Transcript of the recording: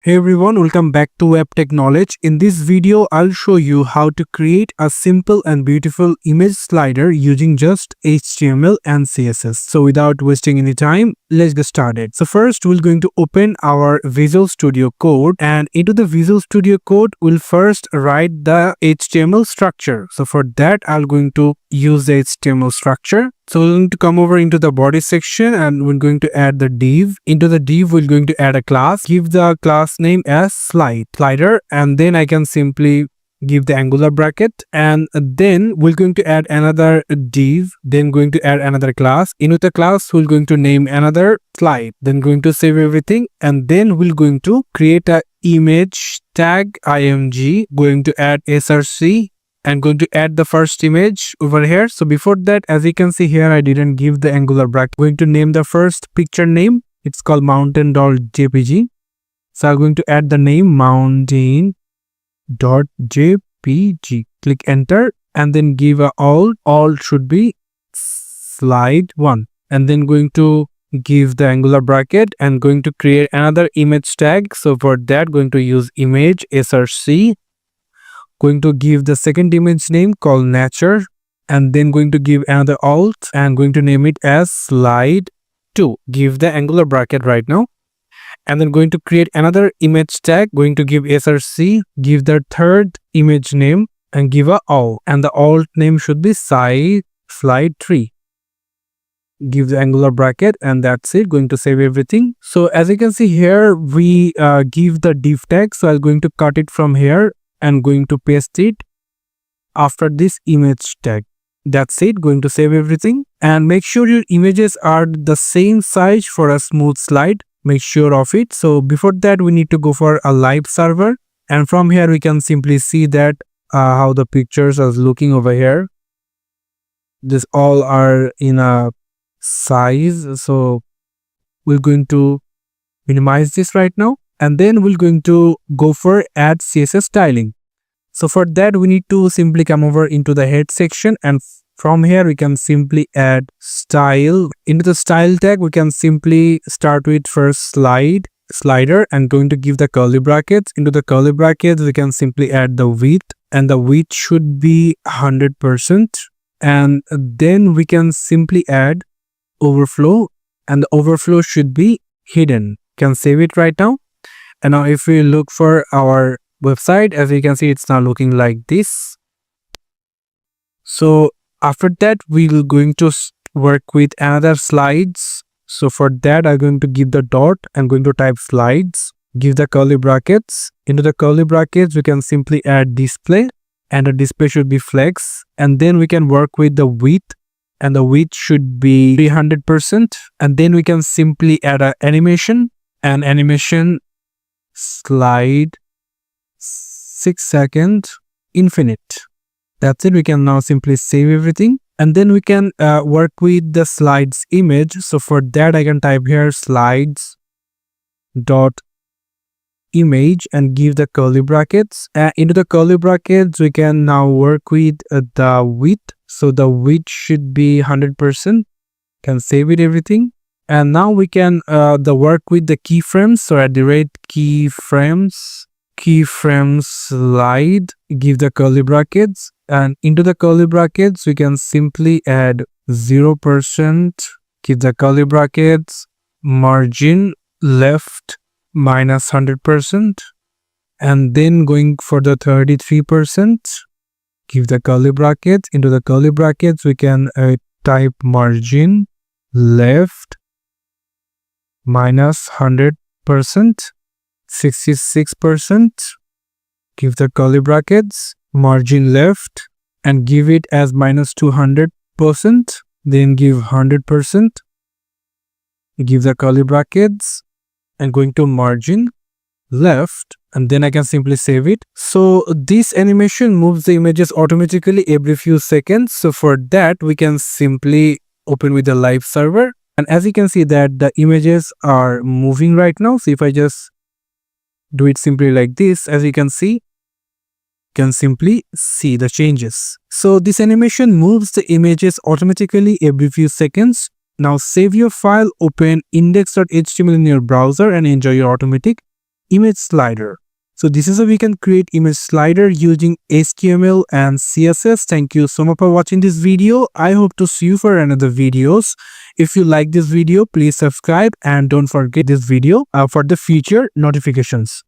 Hey everyone, welcome back to Web Tech Knowledge. In this video, I'll show you how to create a simple and beautiful image slider using just HTML and CSS. So without wasting any time, let's get started. So first, we're going to open our Visual Studio Code, and into the Visual Studio Code, we'll first write the HTML structure. So for that, I'm going to use the HTML structure. So we're going to come over into the body section and we're going to add the div. Into the div, we're going to add a class. Give the class name as slider, and then I can simply give the angular bracket, and then we're going to add another div, then going to add another class. Into the class, we're going to name another slide, then going to save everything, and then we're going to create a image tag img, going to add src, and going to add the first image over here. So before that, as you can see here, I didn't give the angular bracket. Going to name the first picture name. It's called mountain.jpg. So I'm going to add the name mountain.jpg. Click enter and then give a all. All should be slide 1. And then going to give the angular bracket and going to create another image tag. So for that, going to use image src. Going to give the second image name called nature, and then going to give another alt and going to name it as slide 2. Give the angular bracket right now, and then going to create another image tag, going to give src, give the third image name and give a all, and the alt name should be slide 3. Give the angular bracket, and that's it. Going to save everything. So as you can see here, we give the div tag. So I'm going to cut it from here and going to paste it after this image tag. That's it. Going to save everything, and make sure your images are the same size for a smooth slide. Make sure of it. So before that, we need to go for a live server, and from here we can simply see that how the pictures are looking over here. This all are in a size, so we're going to minimize this right now. And then we're going to go for add CSS styling. So for that, we need to simply come over into the head section, and from here we can simply add style. Into the style tag, we can simply start with first slider and going to give the curly brackets. Into the curly brackets, we can simply add the width, and the width should be 100%. And then we can simply add overflow, and the overflow should be hidden. Can save it right now. And now if we look for our website, as you can see, it's now looking like this. So after that, we're going to work with another slides. So for that, I'm going to give the dot and going to type slides, give the curly brackets. Into the curly brackets, we can simply add display, and the display should be flex. And then we can work with the width, and the width should be 300%. And then we can simply add an animation, and animation slide 6 seconds infinite. That's it. We can now simply save everything, and then we can work with the slides image. So for that, I can type here slides dot image and give the curly brackets. Into the curly brackets, we can now work with the width. So the width should be 100%. Can save it everything. And now we can work with the keyframes. So at the rate keyframes slide, give the curly brackets, and into the curly brackets we can simply add 0%, give the curly brackets, margin left minus 100%, and then going for the 33%, give the curly brackets. Into the curly brackets we can type margin left minus 100%, 66%, give the curly brackets, margin left, and give it as minus 200%, then give 100%, give the curly brackets, and going to margin left, and then I can simply save it. So this animation moves the images automatically every few seconds. So for that, we can simply open with the live server. And as you can see that the images are moving right now. So if I just do it simply like this, as you can simply see the changes. So this animation moves the images automatically every few seconds. Now save your file, open index.html in your browser and enjoy your automatic image slider. So this is how we can create image slider using HTML and CSS. Thank you so much for watching this video. I hope to see you for another videos. If you like this video, please subscribe and don't forget this video for the future notifications.